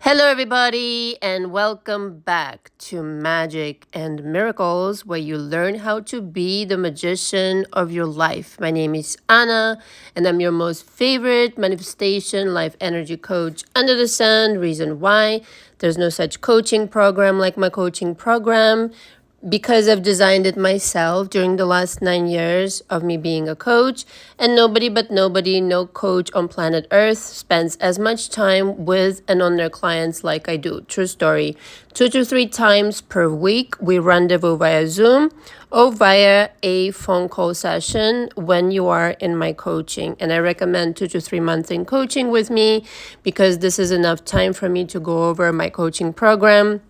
Hello, everybody, and welcome back to Magic and Miracles, where you learn how to be the magician of your life. My name is Anna, and I'm your most favorite manifestation life energy coach under the sun. Reason why there's no such coaching program like my coaching program, because I've designed it myself during the last 9 years of me being a coach, and nobody, no coach on planet Earth spends as much time with and on their clients like I do. True story. 2 to 3 times per week, we rendezvous via Zoom or via a phone call session when you are in my coaching. And I recommend 2 to 3 months in coaching with me because this is enough time for me to go over my coaching program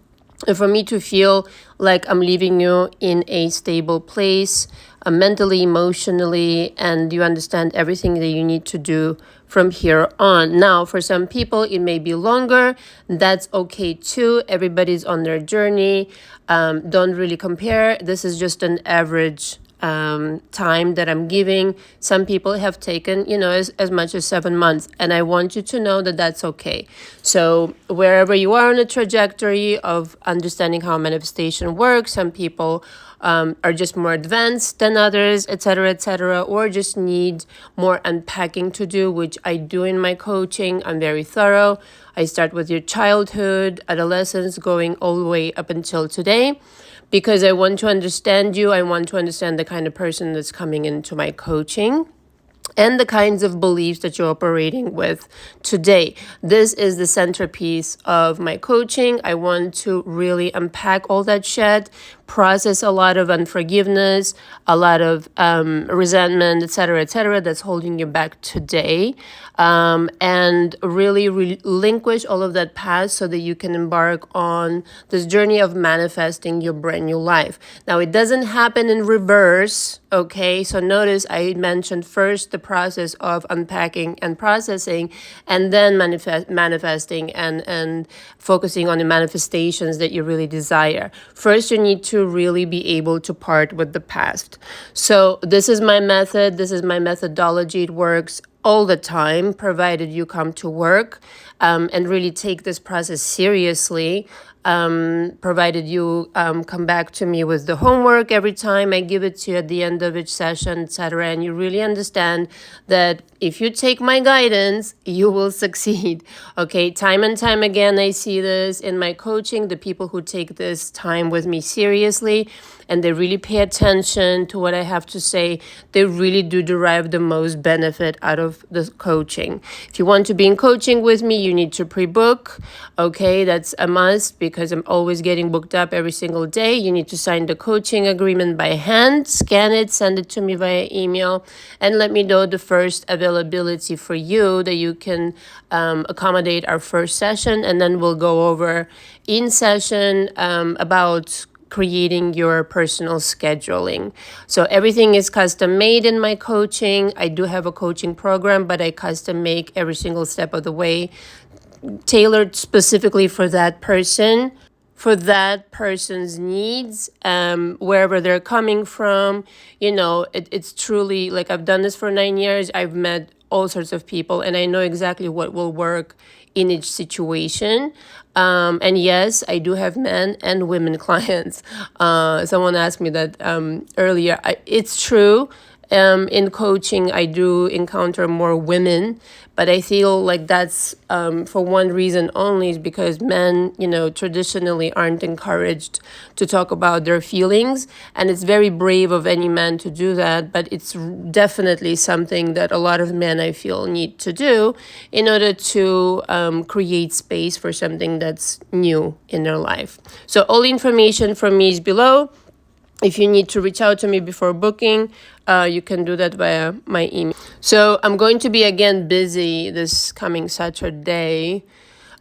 and for me to feel like I'm leaving you in a stable place, mentally, emotionally, and you understand everything that you need to do from here on. Now, for some people, it may be longer. That's okay too. Everybody's on their journey. Don't really compare. This is just an average time that I'm giving. Some people have taken, as much as 7 months. And I want you to know that that's okay. So wherever you are on a trajectory of understanding how manifestation works, some people are just more advanced than others, etc., or just need more unpacking to do, which I do in my coaching. I'm very thorough. I start with your childhood, adolescence, going all the way up until today, because I want to understand you. I want to understand the kind of person that's coming into my coaching and the kinds of beliefs that you're operating with today. This is the centerpiece of my coaching. I want to really unpack all that shit, process a lot of unforgiveness, a lot of resentment, etc., that's holding you back today, and really relinquish all of that past so that you can embark on this journey of manifesting your brand new life. Now, it doesn't happen in reverse, okay? So notice I mentioned first the process of unpacking and processing, and then manifesting and focusing on the manifestations that you really desire. First, you need to really be able to part with the past. So this is my method. This is my methodology. It works all the time, provided you come to work and really take this process seriously. Provided you come back to me with the homework every time I give it to you at the end of each session, etc., and you really understand that if you take my guidance, you will succeed. Okay, time and time again, I see this in my coaching. The people who take this time with me seriously and they really pay attention to what I have to say, they really do derive the most benefit out of the coaching. If you want to be in coaching with me, you need to pre-book. Okay, that's a must because I'm always getting booked up every single day. You need to sign the coaching agreement by hand, scan it, send it to me via email, and let me know the first availability for you that you can accommodate our first session, and then we'll go over in session about creating your personal scheduling. So everything is custom made in my coaching. I do have a coaching program, but I custom make every single step of the way, tailored specifically for that person, for that person's needs, wherever they're coming from. It's truly like I've done this for 9 years. I've met all sorts of people, and I know exactly what will work in each situation. And yes, I do have men and women clients. Someone asked me that earlier. It's true. In coaching, I do encounter more women, but I feel like that's for one reason only, is because men, traditionally aren't encouraged to talk about their feelings. And it's very brave of any man to do that, but it's definitely something that a lot of men, I feel, need to do in order to create space for something that's new in their life. So all information from me is below. If you need to reach out to me before booking, you can do that via my email. So I'm going to be again busy this coming Saturday.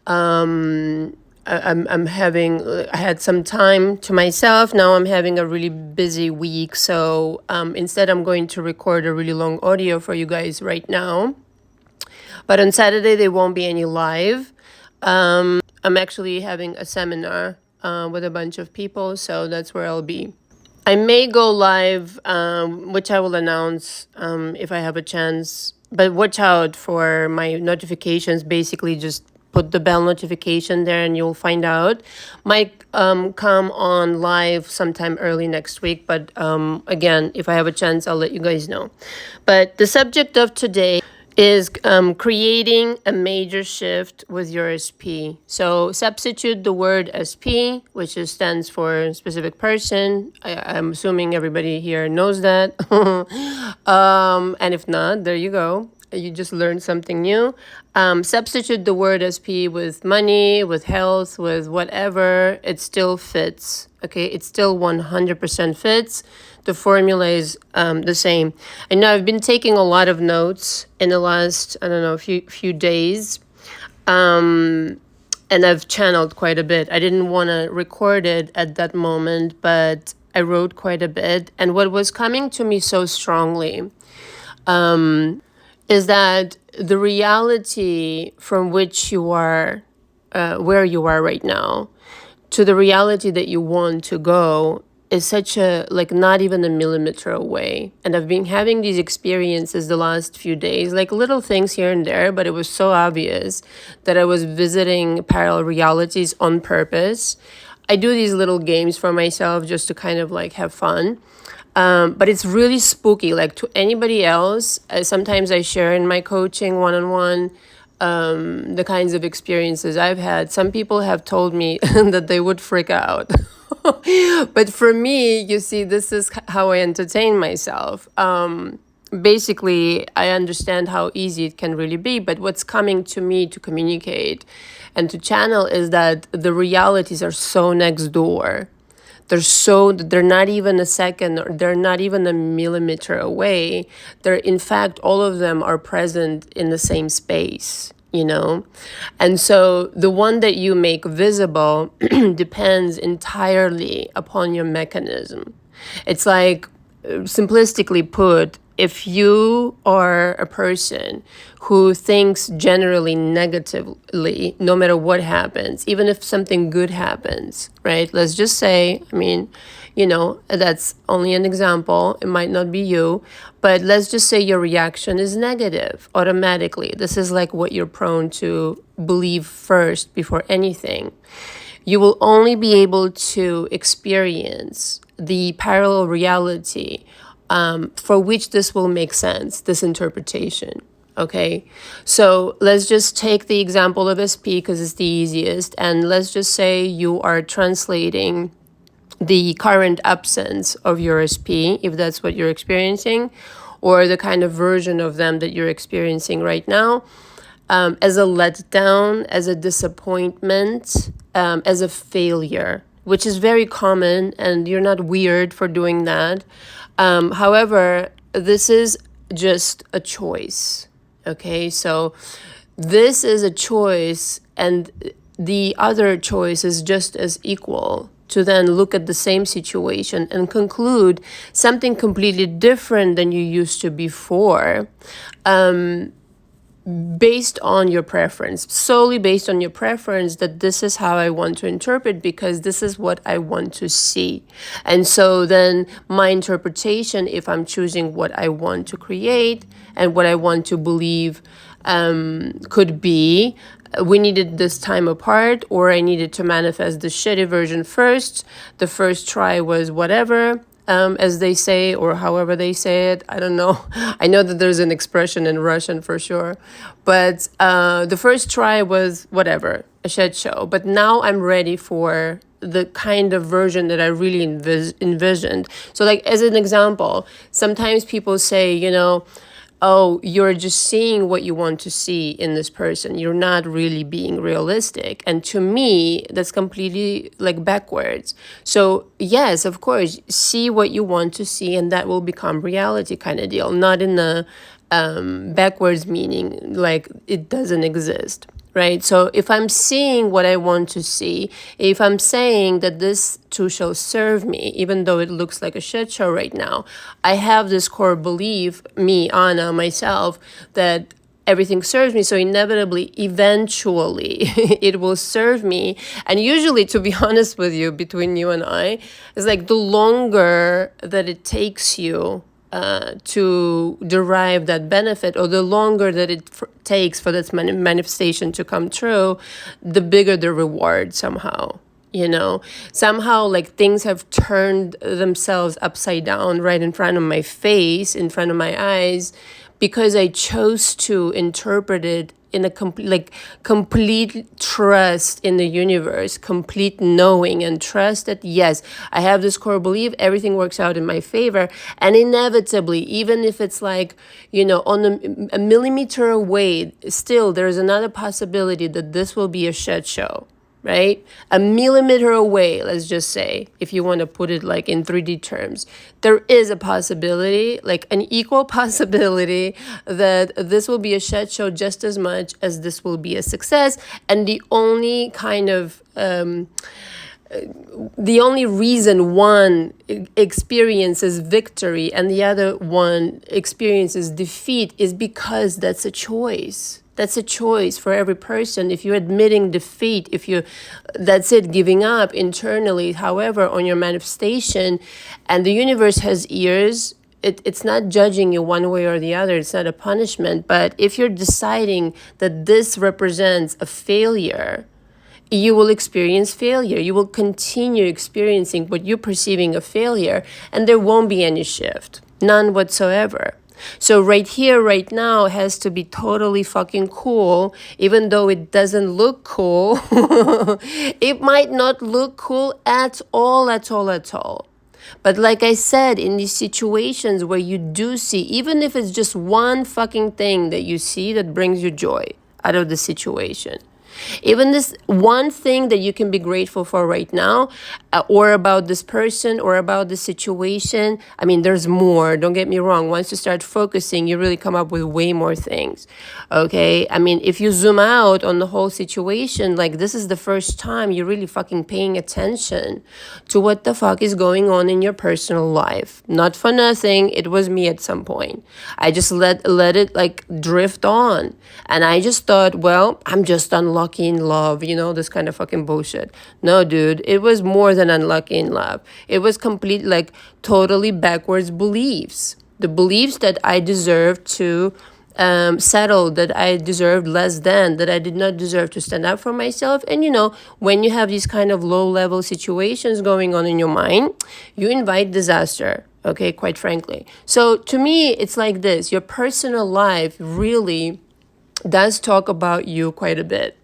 I had some time to myself. Now I'm having a really busy week. So instead, I'm going to record a really long audio for you guys right now. But on Saturday, there won't be any live. I'm actually having a seminar with a bunch of people. So that's where I'll be. I may go live, which I will announce if I have a chance. But watch out for my notifications. Basically, just put the bell notification there and you'll find out. Might come on live sometime early next week, but again, if I have a chance, I'll let you guys know. But the subject of today is creating a major shift with your SP. So substitute the word SP, which stands for specific person. I'm assuming everybody here knows that. And if not, there you go. You just learned something new. Substitute the word SP with money, with health, with whatever. It still fits. Okay, it still 100% fits. The formula is the same. I know I've been taking a lot of notes in the last, I don't know, few days. And I've channeled quite a bit. I didn't want to record it at that moment, but I wrote quite a bit. And what was coming to me so strongly is that the reality from which you are, where you are right now, to the reality that you want to go is such a, like, not even a millimeter away. And I've been having these experiences the last few days, like little things here and there, but it was so obvious that I was visiting parallel realities on purpose. I do these little games for myself just to kind of like have fun. But it's really spooky. Like, to anybody else, sometimes I share in my coaching one-on-one the kinds of experiences I've had. Some people have told me that they would freak out. But for me, you see, this is how I entertain myself. Basically, I understand how easy it can really be, but what's coming to me to communicate and to channel is that the realities are so next door. They're not even a second, or they're not even a millimeter away. In fact, all of them are present in the same space, you know? And so the one that you make visible depends entirely upon your mechanism. It's like, simplistically put, if you are a person who thinks generally negatively, no matter what happens, even if something good happens, right? Let's just say, I mean, you know, that's only an example. It might not be you, but let's just say your reaction is negative automatically. This is like what you're prone to believe first before anything. You will only be able to experience the parallel reality for which this will make sense, this interpretation. Okay, so let's just take the example of SP because it's the easiest, and let's just say you are translating the current absence of your SP, if that's what you're experiencing, or the kind of version of them that you're experiencing right now, as a letdown, as a disappointment, as a failure, which is very common, and you're not weird for doing that. However, this is just a choice. Okay, so this is a choice, and the other choice is just as equal to then look at the same situation and conclude something completely different than you used to before. Based on your preference, solely based on your preference, that this is how I want to interpret because this is what I want to see. And so then my interpretation, if I'm choosing what I want to create and what I want to believe could be, we needed this time apart, or I needed to manifest the shitty version first. The first try was whatever. As they say, or however they say it. I don't know. I know that there's an expression in Russian for sure. But the first try was whatever, a shit show. But now I'm ready for the kind of version that I really envisioned. So, like, as an example, sometimes people say, you know, oh, you're just seeing what you want to see in this person. You're not really being realistic. And to me, that's completely like backwards. So yes, of course, see what you want to see and that will become reality kind of deal. Not in the backwards meaning like it doesn't exist. Right? So if I'm seeing what I want to see, if I'm saying that this too shall serve me, even though it looks like a shit show right now, I have this core belief, me, Anna, myself, that everything serves me. So inevitably, eventually, it will serve me. And usually, to be honest with you, between you and I, it's like the longer that it takes you to derive that benefit, or the longer that it takes for this manifestation to come true, the bigger the reward somehow. Somehow like things have turned themselves upside down right in front of my face, in front of my eyes, because I chose to interpret it in a complete trust in the universe, complete knowing and trust that yes, I have this core belief, everything works out in my favor, and inevitably, even if it's like, on a millimeter away, still there's another possibility that this will be a shit show. Right? A millimeter away, let's just say, if you want to put it like in 3D terms, there is a possibility, like an equal possibility, that this will be a shit show just as much as this will be a success. And the only reason one experiences victory and the other one experiences defeat is because that's a choice. That's a choice for every person. If you're admitting defeat, that's it, giving up internally, however, on your manifestation, and the universe has ears, it's not judging you one way or the other. It's not a punishment. But if you're deciding that this represents a failure, you will experience failure. You will continue experiencing what you're perceiving a failure, and there won't be any shift, none whatsoever. So right here, right now, has to be totally fucking cool, even though it doesn't look cool. It might not look cool at all. But like I said, in these situations where you do see, even if it's just one fucking thing that you see that brings you joy out of the situation, even this one thing that you can be grateful for right now, or about this person or about the situation. I mean, there's more. Don't get me wrong. Once you start focusing, you really come up with way more things. Okay? I mean, if you zoom out on the whole situation, like this is the first time you're really fucking paying attention to what the fuck is going on in your personal life. Not for nothing. It was me at some point. I just let it like drift on. And I just thought, well, I'm just unlucky in love, this kind of fucking bullshit. No, dude, it was more than unlucky in love. It was complete, like, totally backwards beliefs. The beliefs that I deserved to settle, that I deserved less than, that I did not deserve to stand up for myself. And, when you have these kind of low-level situations going on in your mind, you invite disaster. Okay, quite frankly. So to me, it's like this. Your personal life really does talk about you quite a bit.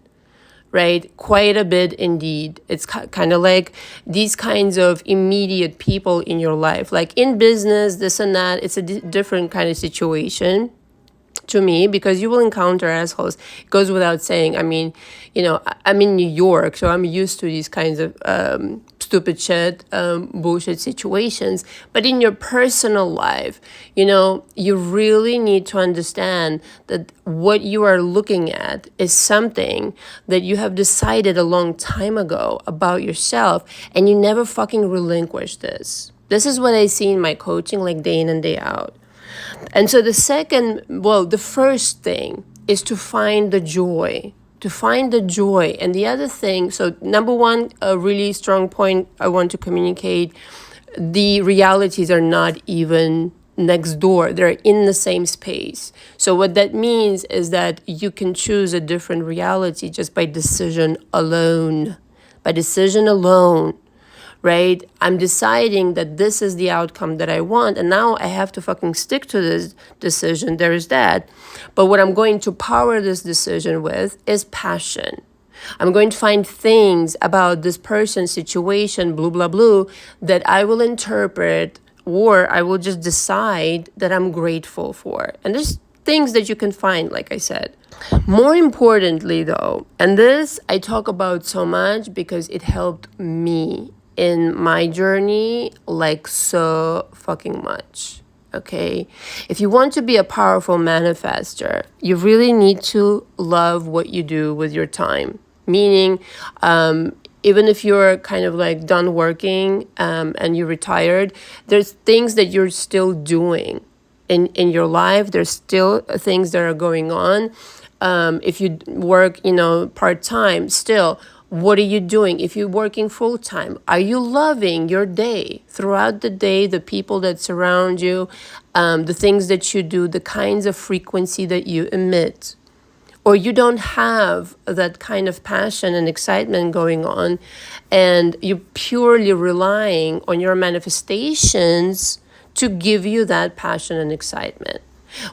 Right? Quite a bit indeed. It's kind of like these kinds of immediate people in your life. Like in business, this and that, it's a different kind of situation to me, because you will encounter assholes. It goes without saying. I mean, I'm in New York, so I'm used to these kinds of stupid shit, bullshit situations. But in your personal life, you really need to understand that what you are looking at is something that you have decided a long time ago about yourself, and you never fucking relinquish this. This is what I see in my coaching, like day in and day out. And so the first thing is to find the joy. And the other thing, so number one, a really strong point I want to communicate, the realities are not even next door. They're in the same space. So what that means is that you can choose a different reality just by decision alone. Right? I'm deciding that this is the outcome that I want, and now I have to fucking stick to this decision. There is that. But what I'm going to power this decision with is passion. I'm going to find things about this person's situation, blah, blah, blah, that I will interpret, or I will just decide that I'm grateful for. And there's things that you can find, like I said. More importantly, though, and this I talk about so much because it helped me in my journey, like so fucking much. Okay, if you want to be a powerful manifester, you really need to love what you do with your time. Meaning, even if you're kind of like done working and you're retired, there's things that you're still doing in your life. There's still things that are going on. If you work, part-time, still, what are you doing? If you're working full-time, are you loving your day throughout the day, the people that surround you, the things that you do, the kinds of frequency that you emit? Or you don't have that kind of passion and excitement going on, and you're purely relying on your manifestations to give you that passion and excitement,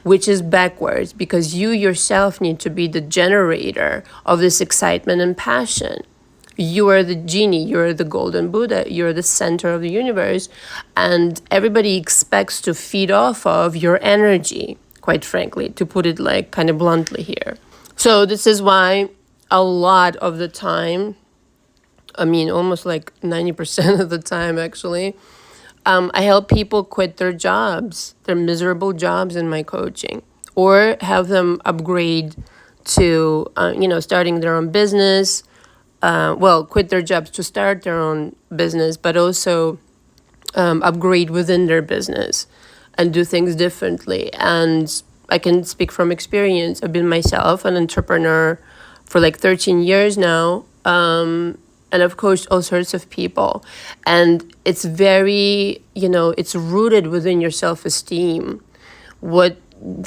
which is backwards, because you yourself need to be the generator of this excitement and passion. You are the genie, you're the golden Buddha, you're the center of the universe, and everybody expects to feed off of your energy, quite frankly, to put it like kind of bluntly here. So this is why a lot of the time, almost like 90% of the time actually, I help people quit their jobs, their miserable jobs in my coaching, or have them upgrade to, starting their own business. Quit their jobs to start their own business, but also upgrade within their business and do things differently. And I can speak from experience. I've been myself an entrepreneur for like 13 years now. And I've coached all sorts of people. And it's very, it's rooted within your self-esteem. What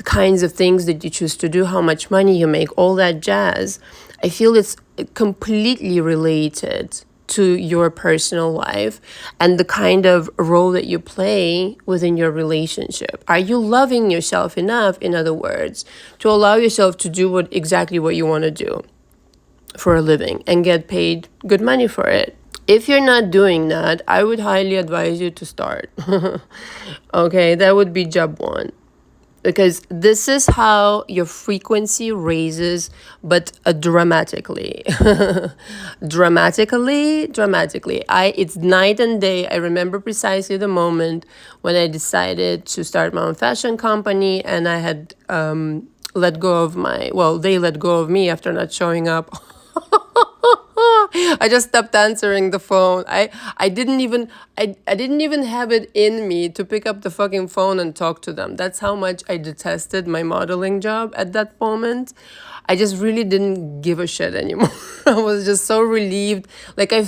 kinds of things that you choose to do, how much money you make, all that jazz. I feel it's completely related to your personal life and the kind of role that you play within your relationship. Are you loving yourself enough, in other words, to allow yourself to do exactly what you want to do for a living and get paid good money for it? If you're not doing that, I would highly advise you to start. Okay, that would be job one. Because this is how your frequency raises, but dramatically. Dramatically. It's night and day. I remember precisely the moment when I decided to start my own fashion company, and I had let go of they let go of me after not showing up. I just stopped answering the phone. I didn't even have it in me to pick up the fucking phone and talk to them. That's how much I detested my modeling job at that moment. I just really didn't give a shit anymore. I was just so relieved. Like I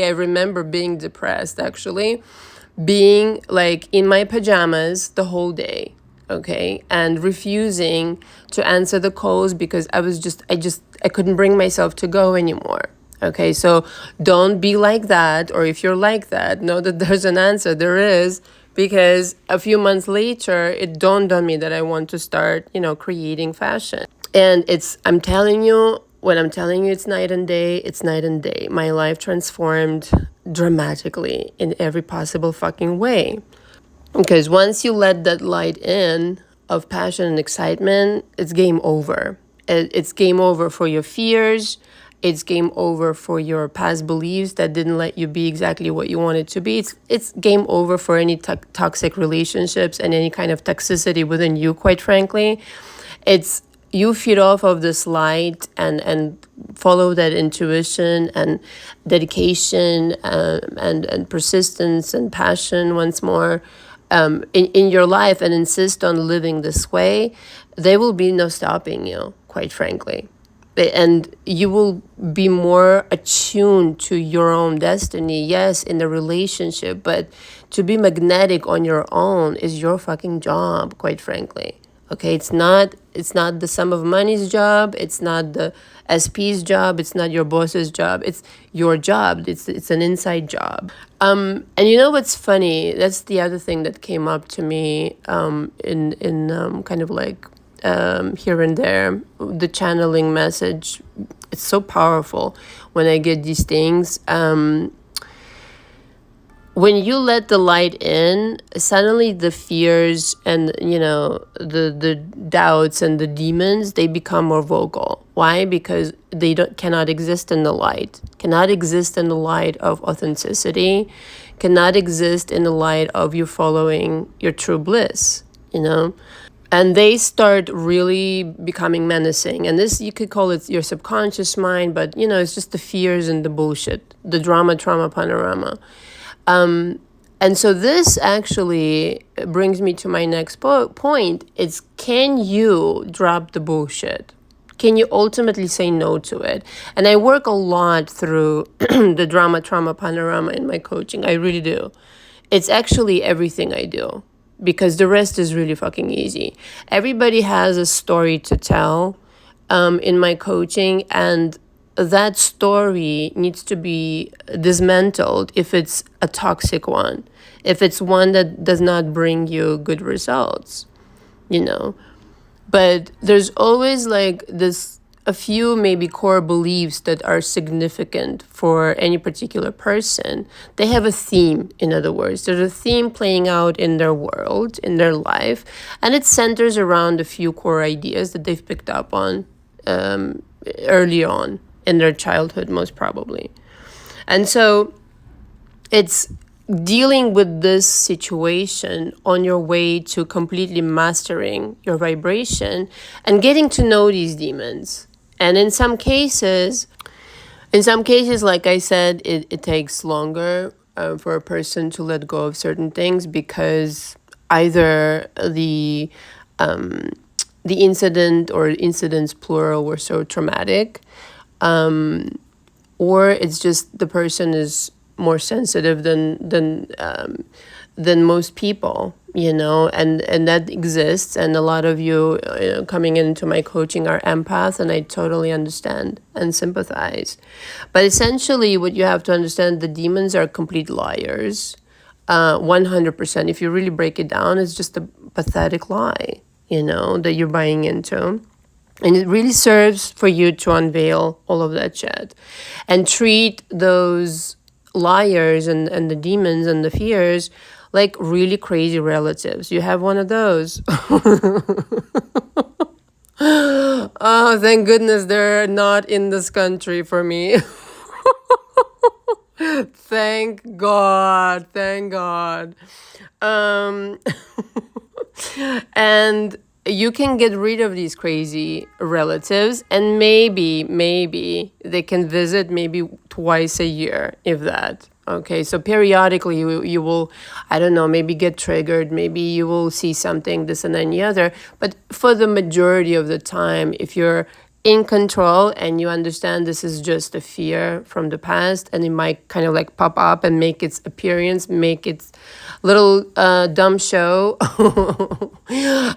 remember being depressed, actually, being like in my pajamas the whole day. Okay, and refusing to answer the calls because I couldn't bring myself to go anymore. Okay, so don't be like that, or if you're like that, know that there's an answer. There is, because a few months later, it dawned on me that I want to start, creating fashion. And I'm telling you, when I'm telling you it's night and day, it's night and day. My life transformed dramatically in every possible fucking way. Because once you let that light in of passion and excitement, it's game over. It's game over for your fears. It's game over for your past beliefs that didn't let you be exactly what you wanted to be. It's game over for any toxic relationships and any kind of toxicity within you, quite frankly. It's you feed off of this light and follow that intuition and dedication and persistence and passion once more in your life, and insist on living this way. There will be no stopping you, quite frankly. And you will be more attuned to your own destiny, yes, in the relationship, but to be magnetic on your own is your fucking job, quite frankly. Okay, it's not the sum of money's job, it's not the SP's job, it's not your boss's job, it's your job. It's an inside job. And you know what's funny? That's the other thing that came up to me in kind of like here and there, the channeling message. It's so powerful when I get these things. When you let the light in, suddenly the fears and, the doubts and the demons, they become more vocal. Why? Because they cannot exist in the light. Cannot exist in the light of authenticity. Cannot exist in the light of you following your true bliss, And they start really becoming menacing. And this, you could call it your subconscious mind, but, it's just the fears and the bullshit, the drama, trauma, panorama. And so this actually brings me to my next point. It's, can you drop the bullshit? can you ultimately say no to it? And I work a lot through the drama trauma panorama in my coaching. I really do. It's actually everything I do, because the rest is really fucking easy. Everybody has a story to tell in my coaching, and that story needs to be dismantled if it's a toxic one, if it's one that does not bring you good results, you know. But there's always like this, a few maybe core beliefs that are significant for any particular person. They have a theme, in other words. There's a theme playing out in their world, in their life, and it centers around a few core ideas that they've picked up on early on in their childhood, most probably. And so it's dealing with this situation on your way to completely mastering your vibration and getting to know these demons. And in some cases, like I said, it takes longer for a person to let go of certain things, because either the incident or incidents plural were so traumatic, or it's just the person is more sensitive than most people, you know, and that exists. And a lot of you coming into my coaching are empaths, and I totally understand and sympathize. But essentially what you have to understand, the demons are complete liars. 100%. If you really break it down, it's just a pathetic lie, you know, that you're buying into. And it really serves for you to unveil all of that shit and treat those liars and the demons and the fears like really crazy relatives. You have one of those. Oh, thank goodness they're not in this country for me. Thank God. Thank God. And you can get rid of these crazy relatives, and maybe they can visit maybe twice a year, if that. Okay, so periodically you will, I don't know, maybe get triggered, maybe you will see something, this and any other. But for the majority of the time, if you're in control and you understand this is just a fear from the past, and it might kind of like pop up and make its appearance, make its little dumb show,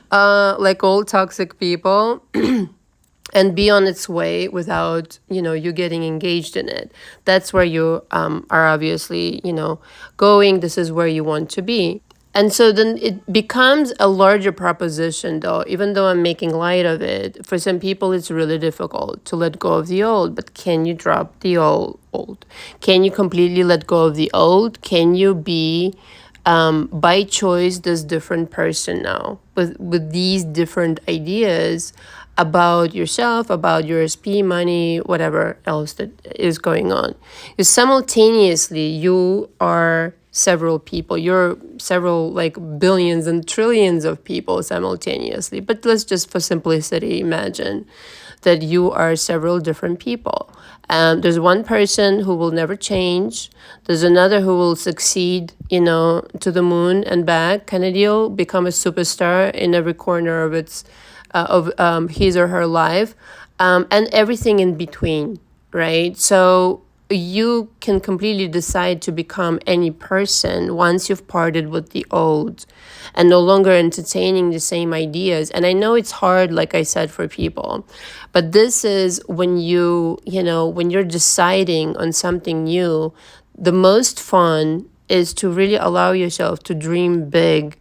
like all toxic people, and be on its way without, you know, you getting engaged in it. That's where you are obviously, you know, going. This is where you want to be. And so then it becomes a larger proposition, though, even though I'm making light of it. For some people, it's really difficult to let go of the old. But can you drop the old? Can you completely let go of the old? Can you be, by choice, this different person now with these different ideas about yourself, about your SP, money, whatever else that is going on? Because simultaneously, you are several people. You're several, like, billions and trillions of people simultaneously. But let's just, for simplicity, imagine that you are several different people. There's one person who will never change. There's another who will succeed, you know, to the moon and back kind of deal, become a superstar in every corner of its his or her life, and everything in between, right? So you can completely decide to become any person once you've parted with the old and no longer entertaining the same ideas. And I know it's hard, like I said, for people, but this is when when you're deciding on something new, the most fun is to really allow yourself to dream big.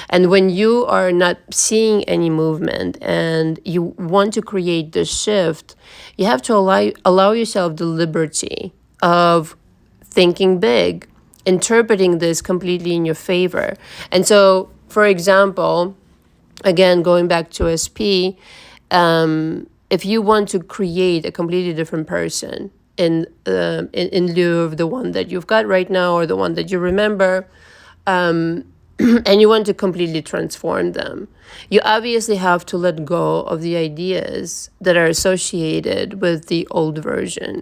And when you are not seeing any movement and you want to create this shift, you have to allow yourself the liberty of thinking big, interpreting this completely in your favor. And so, for example, again, going back to SP, if you want to create a completely different person in lieu of the one that you've got right now or the one that you remember, and you want to completely transform them, you obviously have to let go of the ideas that are associated with the old version.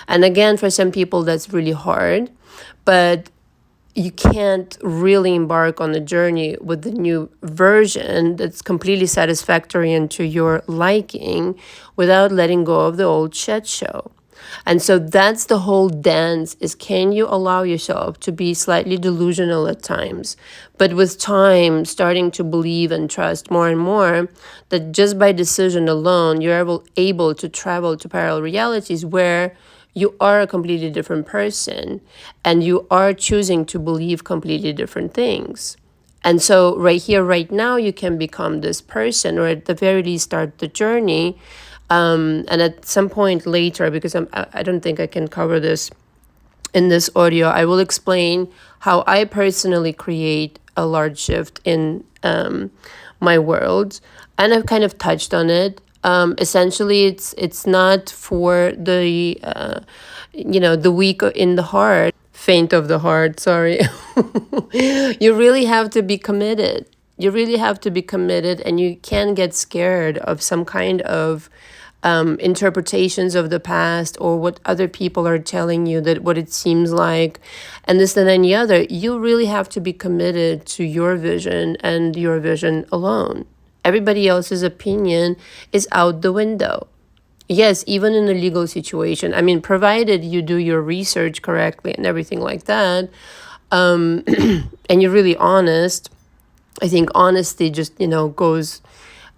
And again, for some people, that's really hard. But you can't really embark on the journey with the new version that's completely satisfactory and to your liking without letting go of the old shit show. And so that's the whole dance, is can you allow yourself to be slightly delusional at times, but with time starting to believe and trust more and more that just by decision alone, you're able to travel to parallel realities where you are a completely different person and you are choosing to believe completely different things. And so right here, right now, you can become this person, or at the very least start the journey. And at some point later, because I don't think I can cover this in this audio, I will explain how I personally create a large shift in my world. And I've kind of touched on it. Essentially, it's not for the, the weak in the heart, faint of the heart, sorry. You really have to be committed. You really have to be committed, and you can get scared of some kind of interpretations of the past or what other people are telling you, that what it seems like, and this and any other. You really have to be committed to your vision and your vision alone. Everybody else's opinion is out the window. Yes, even in a legal situation. I mean, provided you do your research correctly and everything like that, and you're really honest. I think honesty just, goes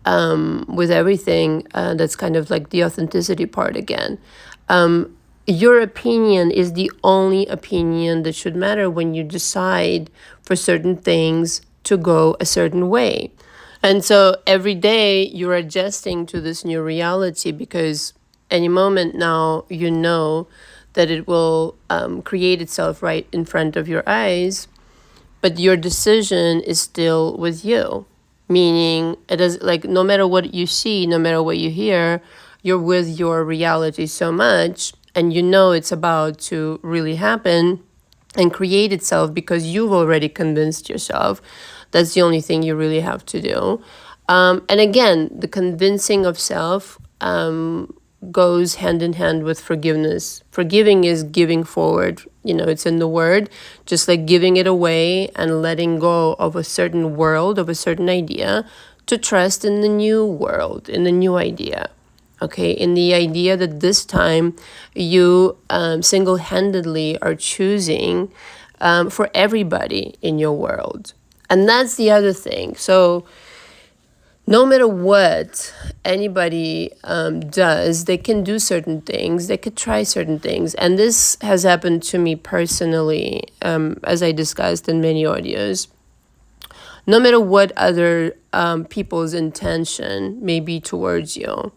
with everything. That's kind of like the authenticity part again. Your opinion is the only opinion that should matter when you decide for certain things to go a certain way. And so every day you're adjusting to this new reality, because any moment now you know that it will create itself right in front of your eyes, but your decision is still with you. Meaning, it is like no matter what you see, no matter what you hear, you're with your reality so much, and you know it's about to really happen and create itself because you've already convinced yourself. That's the only thing you really have to do. And again, the convincing of self goes hand in hand with forgiveness. Forgiving is giving forward. It's in the word, just like giving it away and letting go of a certain world, of a certain idea, to trust in the new world, in the new idea. Okay, in the idea that this time you single-handedly are choosing for everybody in your world. And that's the other thing. So no matter what anybody does, they can do certain things, they could try certain things. And this has happened to me personally, as I discussed in many audios. No matter what other people's intention may be towards you,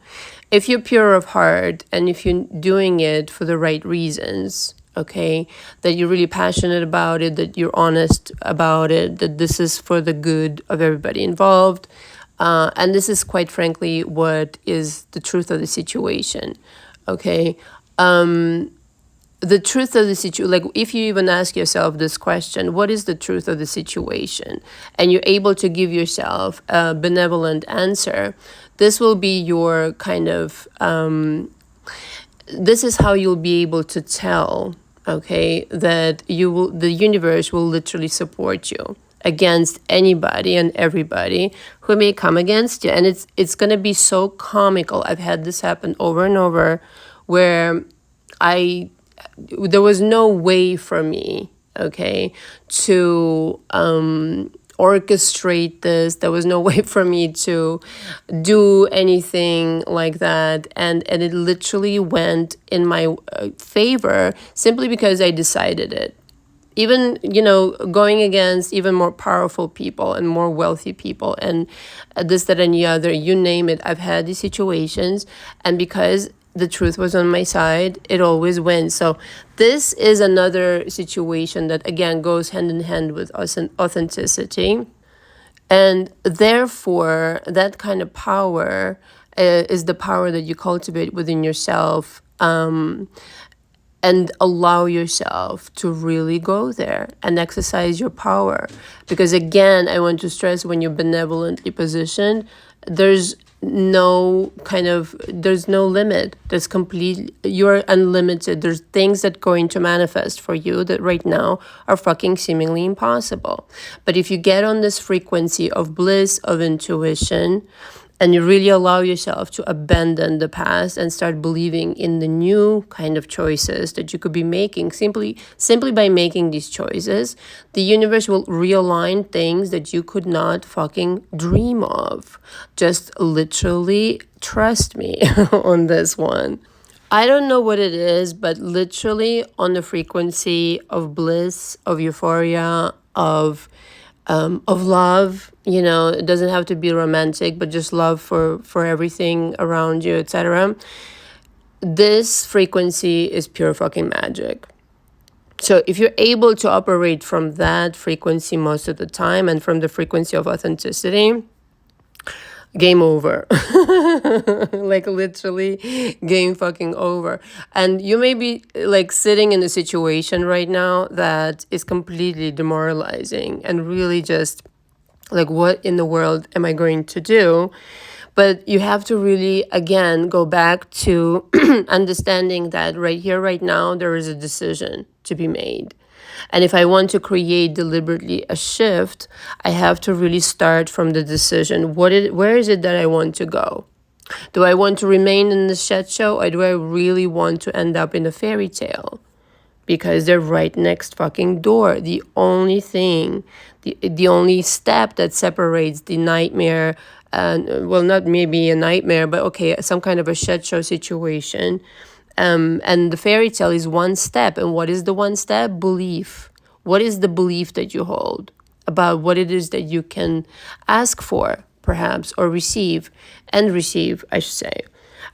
if you're pure of heart and if you're doing it for the right reasons, okay, that you're really passionate about it, that you're honest about it, that this is for the good of everybody involved, and this is quite frankly what is the truth of the situation, okay? The truth of the situation, like if you even ask yourself this question, what is the truth of the situation? And you're able to give yourself a benevolent answer, this will be your kind of, this is how you'll be able to tell, okay, that the universe will literally support you against anybody and everybody who may come against you. And it's going to be so comical. I've had this happen over and over, where there was no way for me, okay, to orchestrate this. There was no way for me to do anything like that. And it literally went in my favor simply because I decided it. Even, going against even more powerful people and more wealthy people and this, that, and the other, you name it. I've had these situations, and because the truth was on my side, it always wins. So this is another situation that, again, goes hand in hand with authenticity. And therefore, that kind of power is the power that you cultivate within yourself, and allow yourself to really go there and exercise your power. Because again, I want to stress, when you're benevolently positioned, there's no kind of, there's no limit. There's complete, you're unlimited. There's things that going to manifest for you that right now are fucking seemingly impossible. But if you get on this frequency of bliss, of intuition, and you really allow yourself to abandon the past and start believing in the new kind of choices that you could be making, simply by making these choices, the universe will realign things that you could not fucking dream of. Just literally trust me on this one. I don't know what it is, but literally on the frequency of bliss, of euphoria, of love, it doesn't have to be romantic, but just love for everything around you, etc. This frequency is pure fucking magic. So if you're able to operate from that frequency most of the time, and from the frequency of authenticity, game over. Like literally game fucking over. And you may be like sitting in a situation right now that is completely demoralizing and really just like, what in the world am I going to do? But you have to really, again, go back to understanding that right here, right now, there is a decision to be made. And if I want to create deliberately a shift, I have to really start from the decision. Where is it that I want to go? Do I want to remain in the shit show, or do I really want to end up in a fairy tale? Because they're right next fucking door. The only thing, the only step that separates the nightmare, well, not maybe a nightmare, but okay, some kind of a shit show situation, and the fairy tale is one step. And what is the one step? Belief. What is the belief that you hold about what it is that you can ask for, perhaps, or receive, I should say.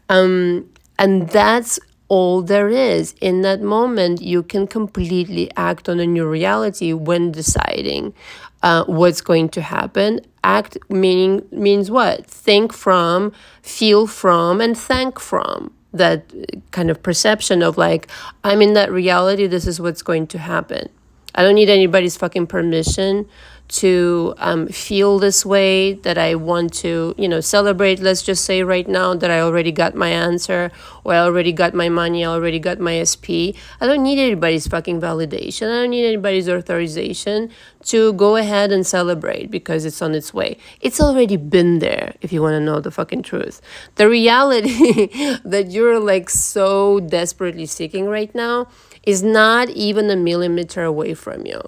And that's all there is. In that moment, you can completely act on a new reality when deciding what's going to happen. Act means what? Think from, feel from, and thank from. That kind of perception of like, I'm in that reality, this is what's going to happen. I don't need anybody's fucking permission to feel this way, that I want to, celebrate. Let's just say right now that I already got my answer, or I already got my money, I already got my SP. I don't need anybody's fucking validation. I don't need anybody's authorization to go ahead and celebrate because it's on its way. It's already been there, if you want to know the fucking truth. The reality that you're like so desperately seeking right now is not even a millimeter away from you.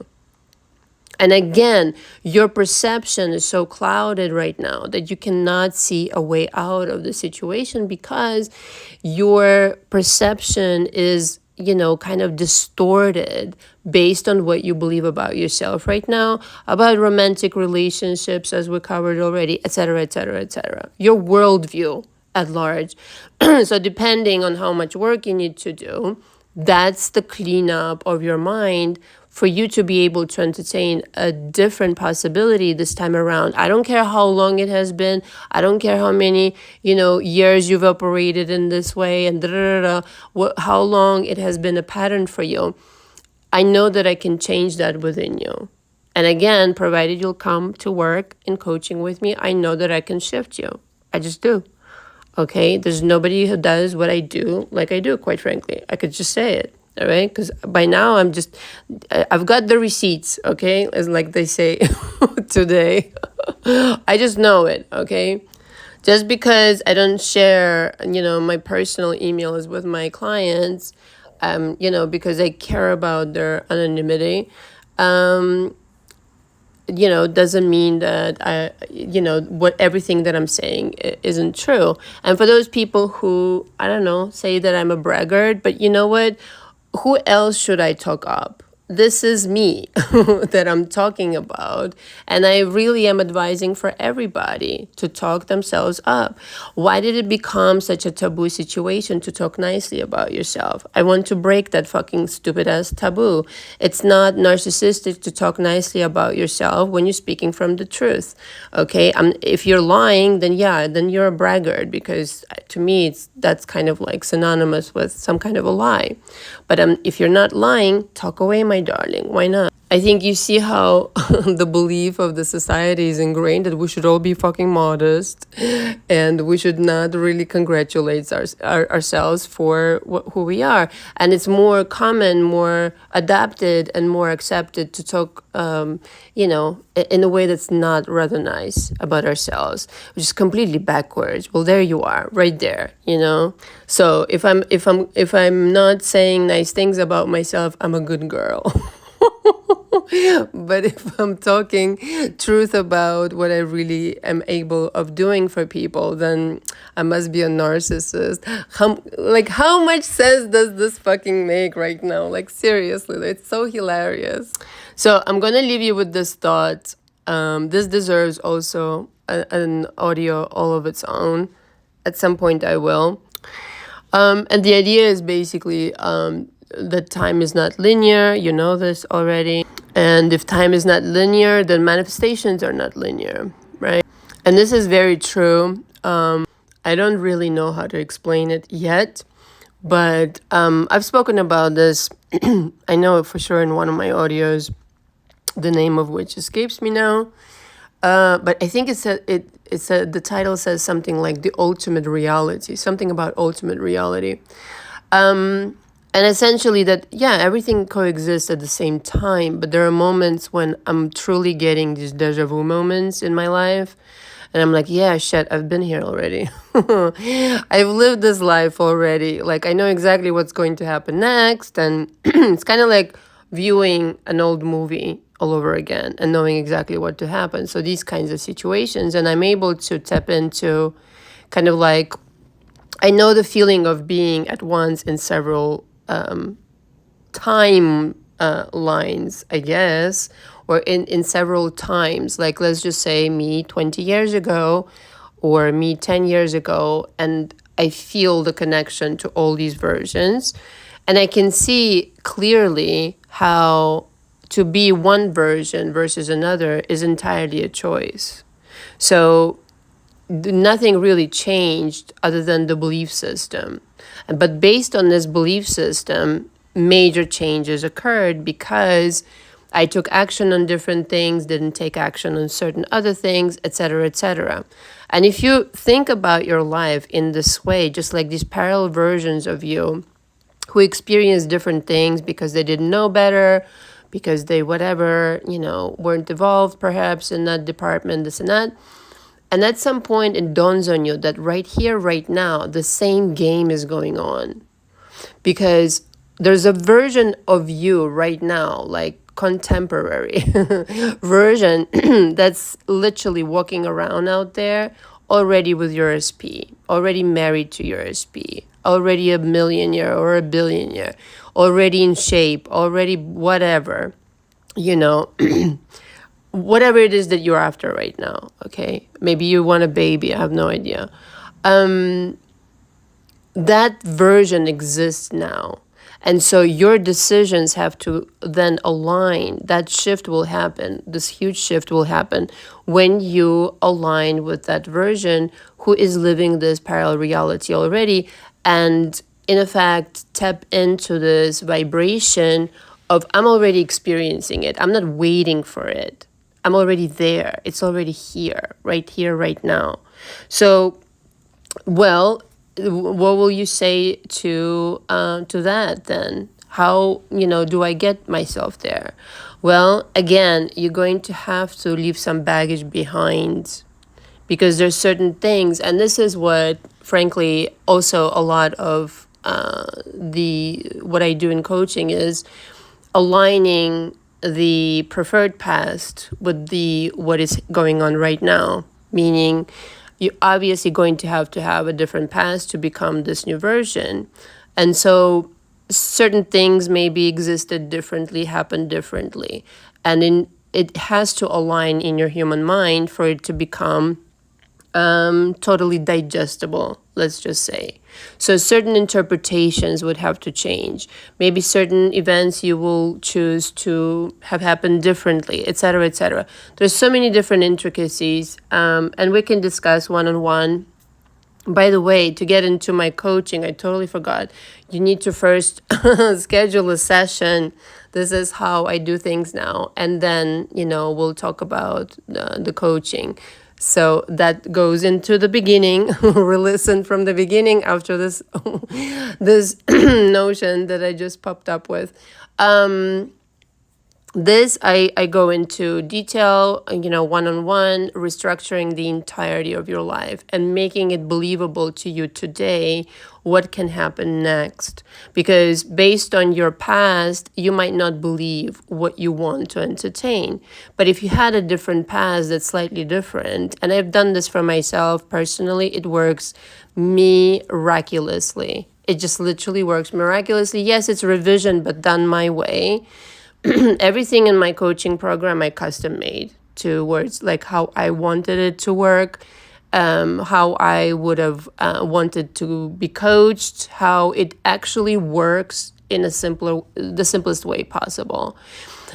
And again, your perception is so clouded right now that you cannot see a way out of the situation, because your perception is, kind of distorted based on what you believe about yourself right now, about romantic relationships, as we covered already, etc., etc., etc. Your worldview at large. So depending on how much work you need to do, that's the cleanup of your mind for you to be able to entertain a different possibility this time around. I don't care how long it has been. I don't care how many, years you've operated in this way and how long it has been a pattern for you. I know that I can change that within you. And again, provided you'll come to work in coaching with me, I know that I can shift you. I just do. Okay, there's nobody who does what I do like I do, quite frankly. I could just say it, all right? Because by now I've got the receipts, okay? As like they say today. I just know it, okay? Just because I don't share, my personal emails with my clients, because I care about their anonymity, doesn't mean that everything that I'm saying isn't true. And for those people who, I don't know, say that I'm a braggart, but you know what? Who else should I talk up? This is me that I'm talking about. And I really am advising for everybody to talk themselves up. Why did it become such a taboo situation to talk nicely about yourself? I want to break that fucking stupid ass taboo. It's not narcissistic to talk nicely about yourself when you're speaking from the truth. Okay? If you're lying, then you're a braggart, because to me, that's kind of like synonymous with some kind of a lie. But if you're not lying, talk away, my my darling. Why not? I think you see how the belief of the society is ingrained that we should all be fucking modest and we should not really congratulate ourselves for who we are. And it's more common, more adapted, and more accepted to talk, in a way that's not rather nice about ourselves, which is completely backwards. Well, there you are, right there, So if I'm not saying nice things about myself, I'm a good girl. But if I'm talking truth about what I really am able of doing for people, then I must be a narcissist. How much sense does this fucking make right now? Like, seriously, it's so hilarious. So I'm gonna leave you with this thought. This deserves also an audio all of its own. At some point I will. And the idea is basically that time is not linear. You know this already. And if time is not linear, then manifestations are not linear, right? And this is very true. I don't really know how to explain it yet, but I've spoken about this. I know for sure in one of my audios, the name of which escapes me now. But I think the title says something like the ultimate reality, something about ultimate reality. And essentially that, everything coexists at the same time, but there are moments when I'm truly getting these deja vu moments in my life. And I'm like, yeah, shit, I've been here already. I've lived this life already. Like, I know exactly what's going to happen next. And it's kind of like viewing an old movie all over again and knowing exactly what to happen. So these kinds of situations, and I'm able to tap into kind of like, I know the feeling of being at once in several time lines, I guess, or in several times. Like, let's just say me 20 years ago or me 10 years ago, and I feel the connection to all these versions. And I can see clearly how to be one version versus another is entirely a choice. So nothing really changed other than the belief system. But based on this belief system, major changes occurred because I took action on different things, didn't take action on certain other things, etc., etc. And if you think about your life in this way, just like these parallel versions of you who experienced different things because they didn't know better, because they weren't evolved perhaps in that department, this and that. And at some point it dawns on you that right here, right now, the same game is going on. Because there's a version of you right now, like contemporary version, that's literally walking around out there already with your SP, already married to your SP, already a millionaire or a billionaire, already in shape, already whatever, whatever it is that you're after right now, okay? Maybe you want a baby, I have no idea. That version exists now. And so your decisions have to then align. That shift will happen. This huge shift will happen when you align with that version who is living this parallel reality already. And in effect, tap into this vibration of I'm already experiencing it. I'm not waiting for it. I'm already there. It's already here, right now. So, well, what will you say to that then? How, do I get myself there? Well, again, you're going to have to leave some baggage behind because there's certain things, and this is what, frankly, also a lot of what I do in coaching is aligning the preferred past with what is going on right now, meaning you're obviously going to have a different past to become this new version. And so certain things maybe existed differently, happened differently. And it has to align in your human mind for it to become totally digestible, let's just say. So certain interpretations would have to change. Maybe certain events you will choose to have happened differently, etc., etc. There's so many different intricacies, and we can discuss one-on-one By the way, to get into my coaching, I totally forgot. You need to first schedule a session. This is how I do things now. And then, we'll talk about the coaching. So that goes into the beginning. Re-listen from the beginning after this this notion that I just popped up with. This I go into detail, one-on-one, restructuring the entirety of your life and making it believable to you today what can happen next. Because based on your past, you might not believe what you want to entertain. But if you had a different past that's slightly different, and I've done this for myself personally, it works miraculously. It just literally works miraculously. Yes, it's revision, but done my way. Everything in my coaching program I custom made towards like how I wanted it to work, how I would have wanted to be coached, how it actually works in the simplest way possible.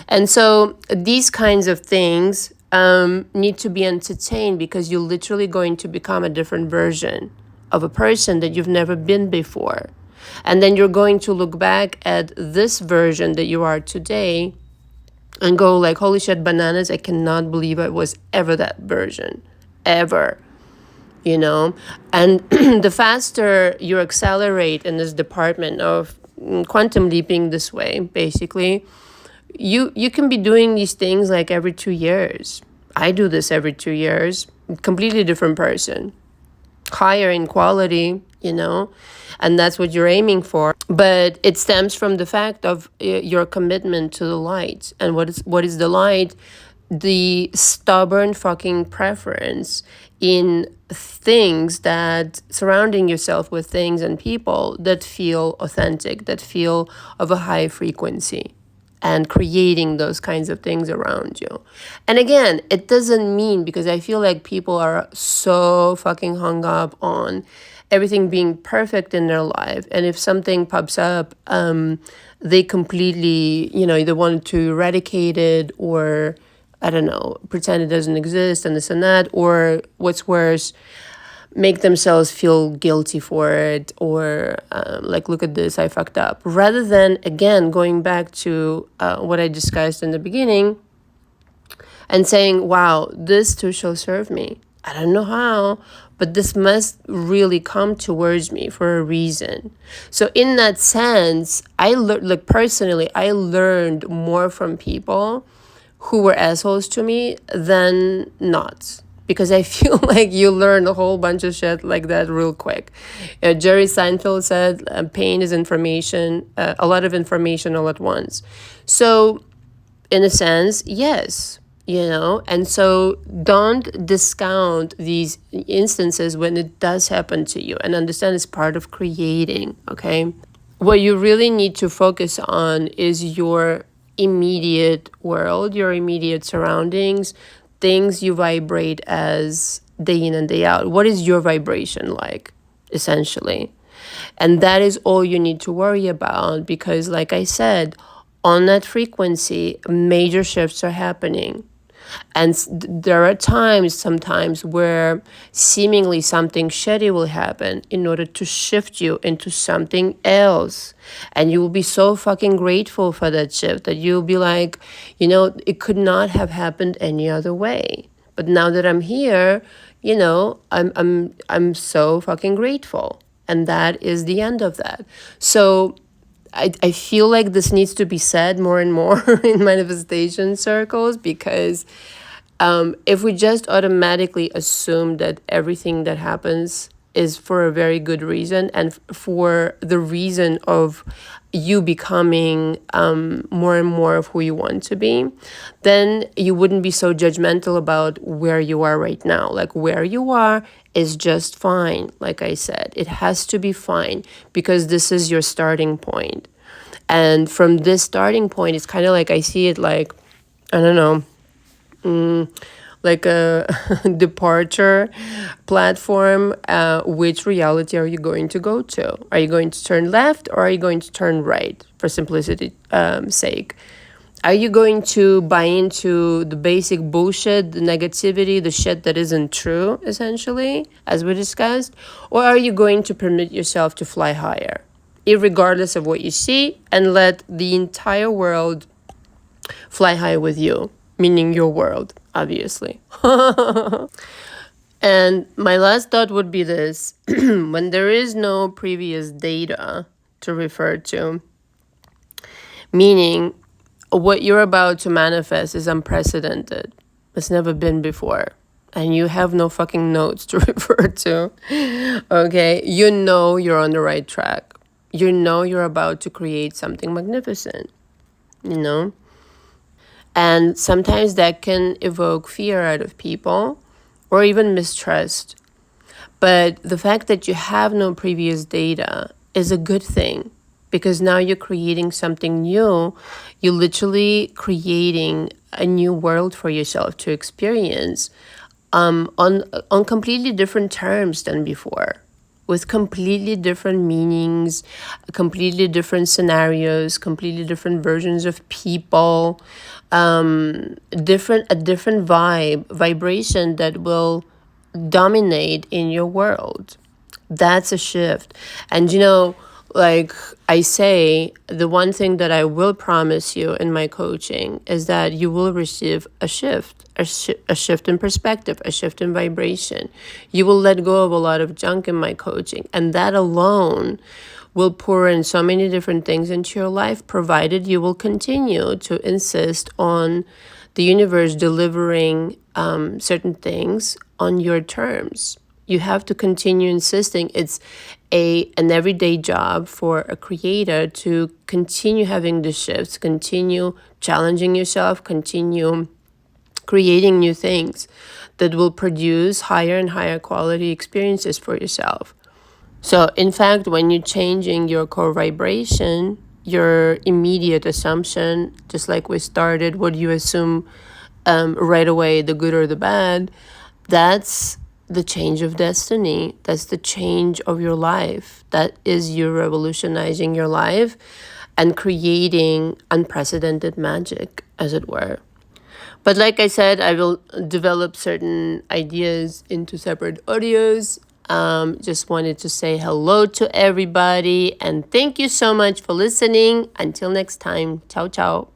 And so these kinds of things need to be entertained because you're literally going to become a different version of a person that you've never been before. And then you're going to look back at this version that you are today and go like, holy shit, bananas, I cannot believe I was ever that version, ever, And the faster you accelerate in this department of quantum leaping this way, basically, you can be doing these things like every 2 years. I do this every 2 years, completely different person, higher in quality, and that's what you're aiming for. But it stems from the fact of your commitment to the light. And what is the light? The stubborn fucking preference in things that surrounding yourself with things and people that feel authentic, that feel of a high frequency, and creating those kinds of things around you. And again, it doesn't mean, because I feel like people are so fucking hung up on everything being perfect in their life. And if something pops up, they completely, either want to eradicate it or, I don't know, pretend it doesn't exist and this and that, or what's worse, make themselves feel guilty for it, or like, look at this, I fucked up. Rather than, again, going back to what I discussed in the beginning and saying, wow, this too shall serve me. I don't know how, but this must really come towards me for a reason. So in that sense, I learned more from people who were assholes to me than not. Because I feel like you learn a whole bunch of shit like that real quick. Jerry Seinfeld said, pain is information, a lot of information all at once. So in a sense, yes, and so don't discount these instances when it does happen to you, and understand it's part of creating, okay? What you really need to focus on is your immediate world, your immediate surroundings, things you vibrate as day in and day out. What is your vibration like, essentially? And that is all you need to worry about, because like I said, on that frequency, major shifts are happening. And there are sometimes where seemingly something shitty will happen in order to shift you into something else. And you will be so fucking grateful for that shift that you'll be like, it could not have happened any other way. But now that I'm here, I'm so fucking grateful. And that is the end of that. So I feel like this needs to be said more and more in manifestation circles, because if we just automatically assume that everything that happens is for a very good reason and for the reason of you becoming more and more of who you want to be, then you wouldn't be so judgmental about where you are right now. Like, where you are is just fine. Like I said, it has to be fine because this is your starting point. And from this starting point, it's kind of like, I see it like, I don't know, like a departure platform. Which reality are you going to go to? Are you going to turn left or are you going to turn right, for simplicity's sake? Are you going to buy into the basic bullshit, the negativity, the shit that isn't true, essentially, as we discussed? Or are you going to permit yourself to fly higher, irregardless of what you see, and let the entire world fly high with you, meaning your world, obviously? And my last thought would be this: when there is no previous data to refer to, meaning what you're about to manifest is unprecedented. It's never been before. And you have no fucking notes to refer to. Okay? You know you're on the right track. You know you're about to create something magnificent, you know? And sometimes that can evoke fear out of people or even mistrust. But the fact that you have no previous data is a good thing, because now you're creating something new. You're literally creating a new world for yourself to experience on completely different terms than before, with completely different meanings, completely different scenarios, completely different versions of people, a different vibration that will dominate in your world. That's a shift. And like I say, the one thing that I will promise you in my coaching is that you will receive a shift, a shift in perspective, a shift in vibration. You will let go of a lot of junk in my coaching, and that alone will pour in so many different things into your life, provided you will continue to insist on the universe delivering certain things on your terms. You have to continue insisting. It's an everyday job for a creator to continue having the shifts, continue challenging yourself, continue creating new things that will produce higher and higher quality experiences for yourself. So, in fact, when you're changing your core vibration, your immediate assumption, just like we started, what you assume right away, the good or the bad, that's the change of destiny. That's the change of your life. That is you revolutionizing your life and creating unprecedented magic, as it were. But like I said, I will develop certain ideas into separate audios. Just wanted to say hello to everybody and thank you so much for listening. Until next time, ciao, ciao.